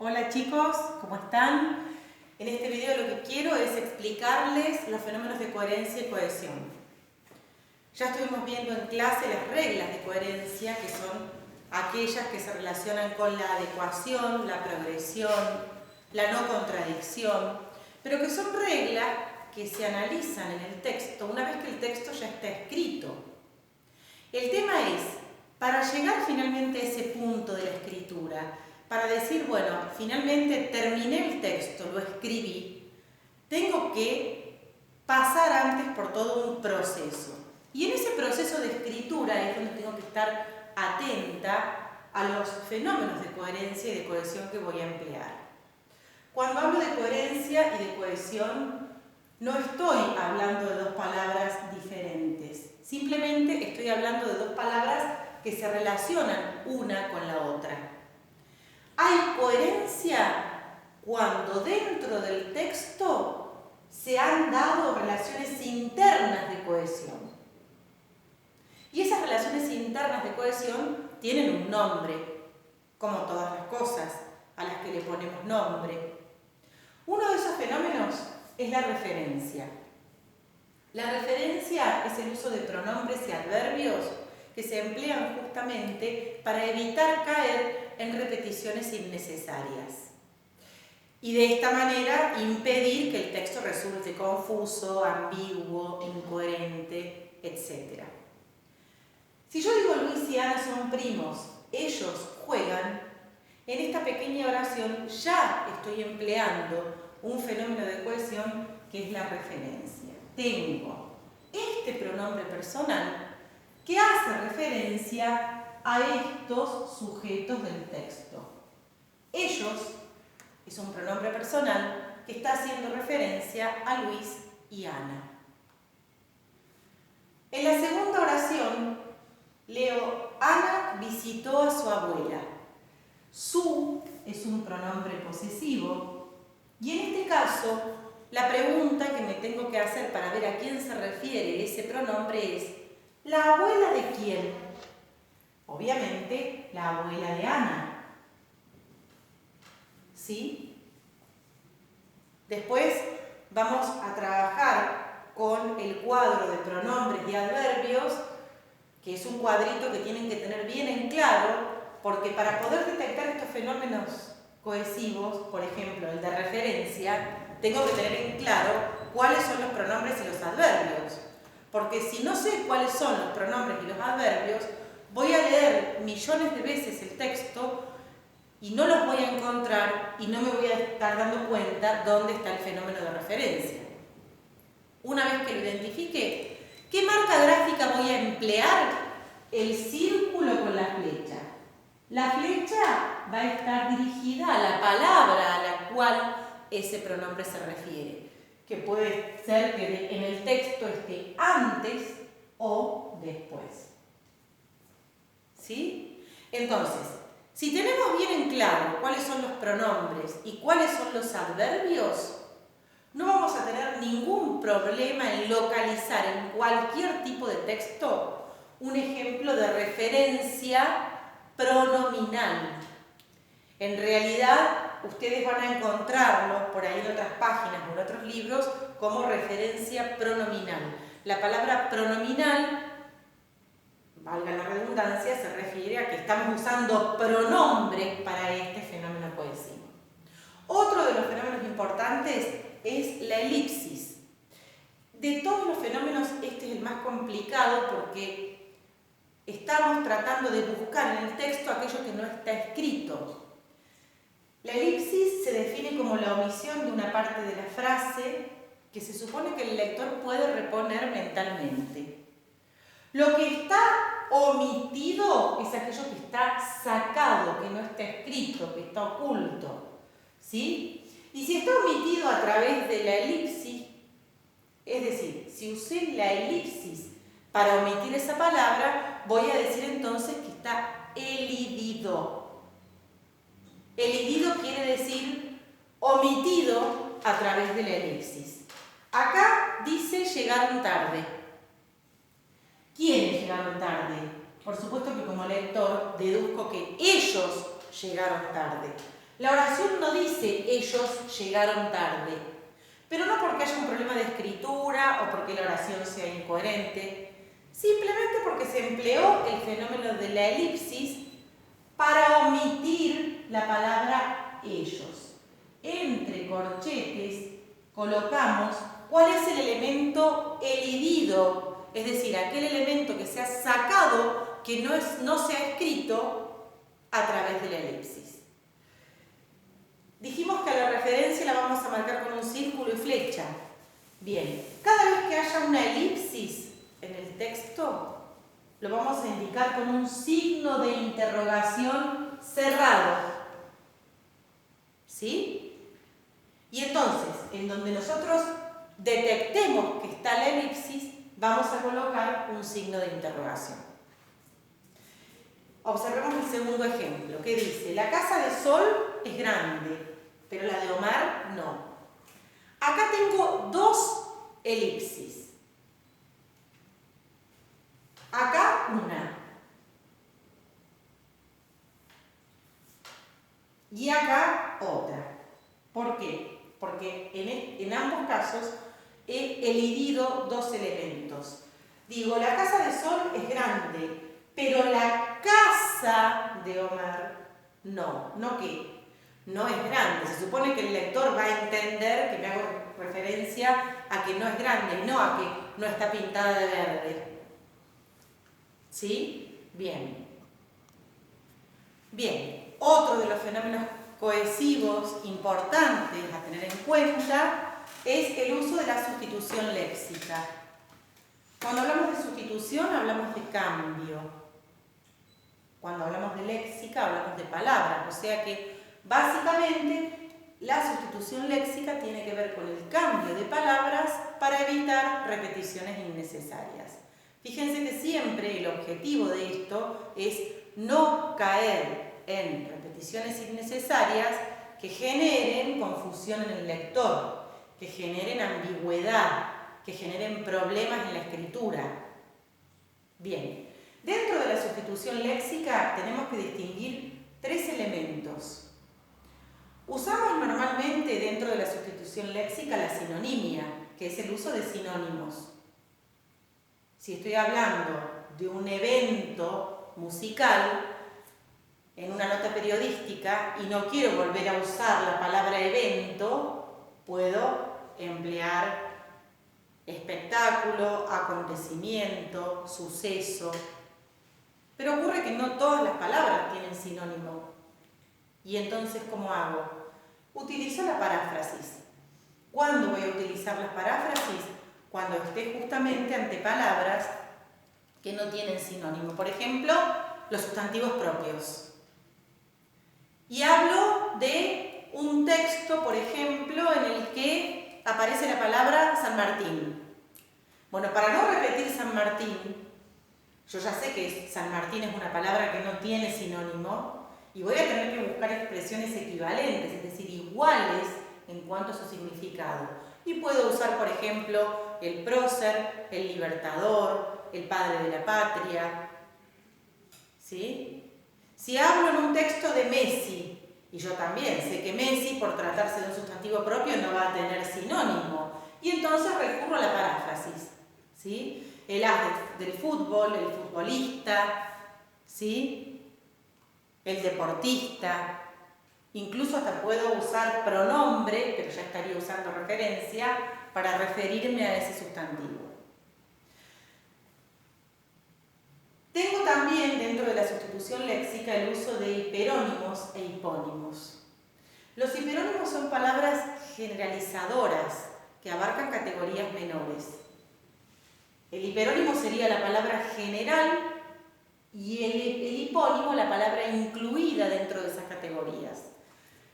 Hola chicos, ¿cómo están? En este video lo que quiero es explicarles los fenómenos de coherencia y cohesión. Ya estuvimos viendo en clase las reglas de coherencia, que son aquellas que se relacionan con la adecuación, la progresión, la no contradicción, pero que son reglas que se analizan en el texto una vez que el texto ya está escrito. El tema es, para llegar finalmente a ese punto de la escritura, para decir, bueno, finalmente terminé el texto, lo escribí, tengo que pasar antes por todo un proceso. Y en ese proceso de escritura es donde tengo que estar atenta a los fenómenos de coherencia y de cohesión que voy a emplear. Cuando hablo de coherencia y de cohesión, no estoy hablando de dos palabras diferentes. Simplemente estoy hablando de dos palabras que se relacionan una con la otra. Hay coherencia cuando dentro del texto se han dado relaciones internas de cohesión. Y esas relaciones internas de cohesión tienen un nombre, como todas las cosas a las que le ponemos nombre. Uno de esos fenómenos es la referencia. La referencia es el uso de pronombres y adverbios que se emplean justamente para evitar caer en repeticiones innecesarias y de esta manera impedir que el texto resulte confuso, ambiguo, incoherente, etc. Si yo digo Luis y Ana son primos, ellos juegan, en esta pequeña oración ya estoy empleando un fenómeno de cohesión que es la referencia. Tengo este pronombre personal que hace referencia a estos sujetos del texto. Ellos es un pronombre personal que está haciendo referencia a Luis y Ana. En la segunda oración leo: Ana visitó a su abuela. Su es un pronombre posesivo y en este caso la pregunta que me tengo que hacer para ver a quién se refiere ese pronombre es: ¿la abuela de quién? Obviamente, la abuela de Ana. ¿Sí? Después vamos a trabajar con el cuadro de pronombres y adverbios, que es un cuadrito que tienen que tener bien en claro, porque para poder detectar estos fenómenos cohesivos, por ejemplo, el de referencia, tengo que tener en claro cuáles son los pronombres y los adverbios. Porque si no sé cuáles son los pronombres y los adverbios, voy a leer millones de veces el texto y no los voy a encontrar y no me voy a estar dando cuenta dónde está el fenómeno de referencia. Una vez que lo identifique, ¿qué marca gráfica voy a emplear? El círculo con la flecha. La flecha va a estar dirigida a la palabra a la cual ese pronombre se refiere, que puede ser que en el texto esté antes o después. ¿Sí? Entonces, si tenemos bien en claro cuáles son los pronombres y cuáles son los adverbios, no vamos a tener ningún problema en localizar en cualquier tipo de texto un ejemplo de referencia pronominal. En realidad, ustedes van a encontrarlo por ahí en otras páginas o en otros libros como referencia pronominal. La palabra pronominal, valga la redundancia, se refiere a que estamos usando pronombres para este fenómeno cohesivo. Otro de los fenómenos importantes es la elipsis. De todos los fenómenos, este es el más complicado porque estamos tratando de buscar en el texto aquello que no está escrito. La elipsis se define como la omisión de una parte de la frase que se supone que el lector puede reponer mentalmente. Lo que está omitido es aquello que está sacado, que no está escrito, que está oculto. ¿Sí? Y si está omitido a través de la elipsis, es decir, si usé la elipsis para omitir esa palabra, voy a decir entonces que está elidido. Elidido quiere decir omitido a través de la elipsis. Acá dice llegaron tarde. ¿Quiénes llegaron tarde? Por supuesto que como lector deduzco que ellos llegaron tarde. La oración no dice ellos llegaron tarde, pero no porque haya un problema de escritura o porque la oración sea incoherente, simplemente porque se empleó el fenómeno de la elipsis para omitir la palabra ellos. Entre corchetes colocamos cuál es el elemento elidido, es decir, aquel elemento que se ha sacado, que no se ha escrito a través de la elipsis. Dijimos que a la referencia la vamos a marcar con un círculo y flecha. Bien, cada vez que haya una elipsis en el texto, lo vamos a indicar con un signo de interrogación cerrado. ¿Sí? Y entonces, en donde nosotros detectemos que está la elipsis, vamos a colocar un signo de interrogación. Observemos el segundo ejemplo, que dice, la casa de Sol es grande, pero la de Omar no. Acá tengo dos elipsis. Acá una. Y acá otra. ¿Por qué? Porque en ambos casos he elidido dos elementos. Digo, la casa de Sol es grande, pero la casa de Omar no. ¿No qué? No es grande. Se supone que el lector va a entender que me hago referencia a que no es grande, no a que no está pintada de verde. ¿Sí? Bien. Bien, otro de los fenómenos cohesivos importantes a tener en cuenta es el uso de la sustitución léxica. Cuando hablamos de sustitución hablamos de cambio. Cuando hablamos de léxica hablamos de palabras, o sea que básicamente la sustitución léxica tiene que ver con el cambio de palabras para evitar repeticiones innecesarias. Fíjense que siempre el objetivo de esto es no caer en repeticiones innecesarias que generen confusión en el lector, que generen ambigüedad, que generen problemas en la escritura. Bien, dentro de la sustitución léxica tenemos que distinguir tres elementos. Usamos normalmente dentro de la sustitución léxica la sinonimia, que es el uso de sinónimos. Si estoy hablando de un evento musical en una nota periodística y no quiero volver a usar la palabra evento, puedo emplear espectáculo, acontecimiento, suceso. Pero ocurre que no todas las palabras tienen sinónimo. Y entonces, ¿cómo hago? Utilizo la paráfrasis. ¿Cuándo voy a utilizar las paráfrasis? Cuando esté justamente ante palabras que no tienen sinónimo. Por ejemplo, los sustantivos propios. Y hablo de un texto, por ejemplo, en el que aparece la palabra San Martín. Bueno, para no repetir San Martín, yo ya sé que San Martín es una palabra que no tiene sinónimo y voy a tener que buscar expresiones equivalentes, es decir, iguales en cuanto a su significado. Y puedo usar, por ejemplo, el prócer, el libertador, el padre de la patria. ¿Sí? Si hablo en un texto de Messi, y yo también sé que Messi, por tratarse de un sustantivo propio, no va a tener sinónimo, y entonces recurro a la paráfrasis. ¿Sí? El as del fútbol, el futbolista, ¿sí? El deportista. Incluso hasta puedo usar pronombre, pero ya estaría usando referencia, para referirme a ese sustantivo. Tengo también dentro de la sustitución léxica el uso de hiperónimos e hipónimos. Los hiperónimos son palabras generalizadoras que abarcan categorías menores. El hiperónimo sería la palabra general y el hipónimo la palabra incluida dentro de esas categorías.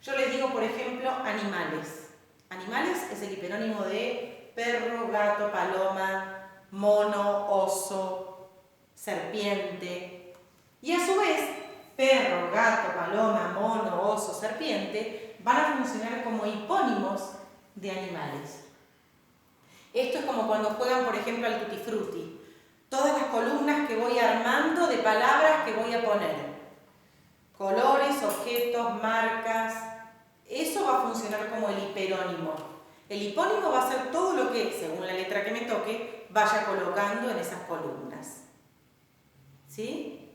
Yo les digo, por ejemplo, animales. Animales es el hiperónimo de perro, gato, paloma, mono, oso, serpiente. Y a su vez, perro, gato, paloma, mono, oso, serpiente van a funcionar como hipónimos de animales. Esto es como cuando juegan, por ejemplo, al tutti frutti. Todas las columnas que voy armando de palabras que voy a poner. Colores, objetos, marcas, El hipónimo va a ser todo lo que, según la letra que me toque, vaya colocando en esas columnas. ¿Sí?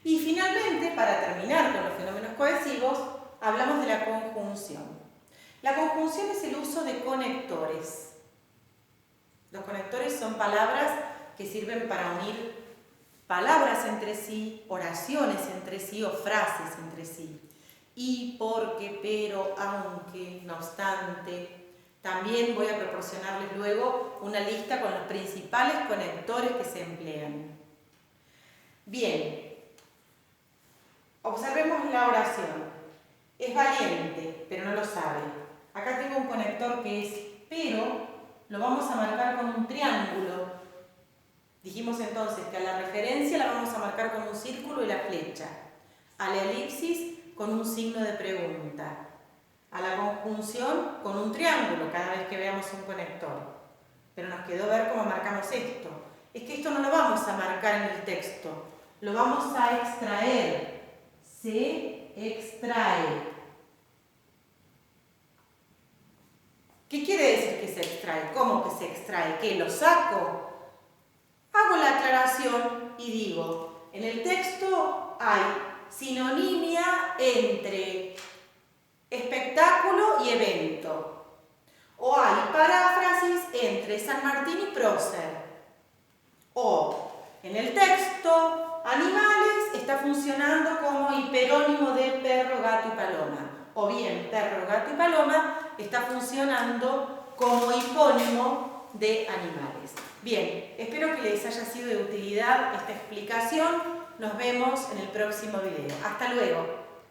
Y finalmente, para terminar con los fenómenos cohesivos, hablamos de la conjunción. La conjunción es el uso de conectores. Los conectores son palabras que sirven para unir palabras entre sí, oraciones entre sí o frases entre sí. Y, porque, pero, aunque, no obstante. También voy a proporcionarles luego una lista con los principales conectores que se emplean. Bien, observemos la oración. Es valiente, pero no lo sabe. Acá tengo un conector que es pero, lo vamos a marcar con un triángulo. Dijimos entonces que a la referencia la vamos a marcar con un círculo y la flecha. A la elipsis con un signo de pregunta. A la conjunción con un triángulo cada vez que veamos un conector. Pero nos quedó ver cómo marcamos esto. Es que esto no lo vamos a marcar en el texto, lo vamos a extraer. Se extrae. ¿Qué quiere decir que se extrae? ¿Cómo que se extrae? ¿Qué? ¿Lo saco? Hago la aclaración y digo, en el texto hay sinonimia entre espectáculo y evento. O hay paráfrasis entre San Martín y Prócer. O en el texto animales está funcionando como hiperónimo de perro, gato y paloma. O bien perro, gato y paloma está funcionando como hipónimo de animales. Bien, espero que les haya sido de utilidad esta explicación. Nos vemos en el próximo video. Hasta luego.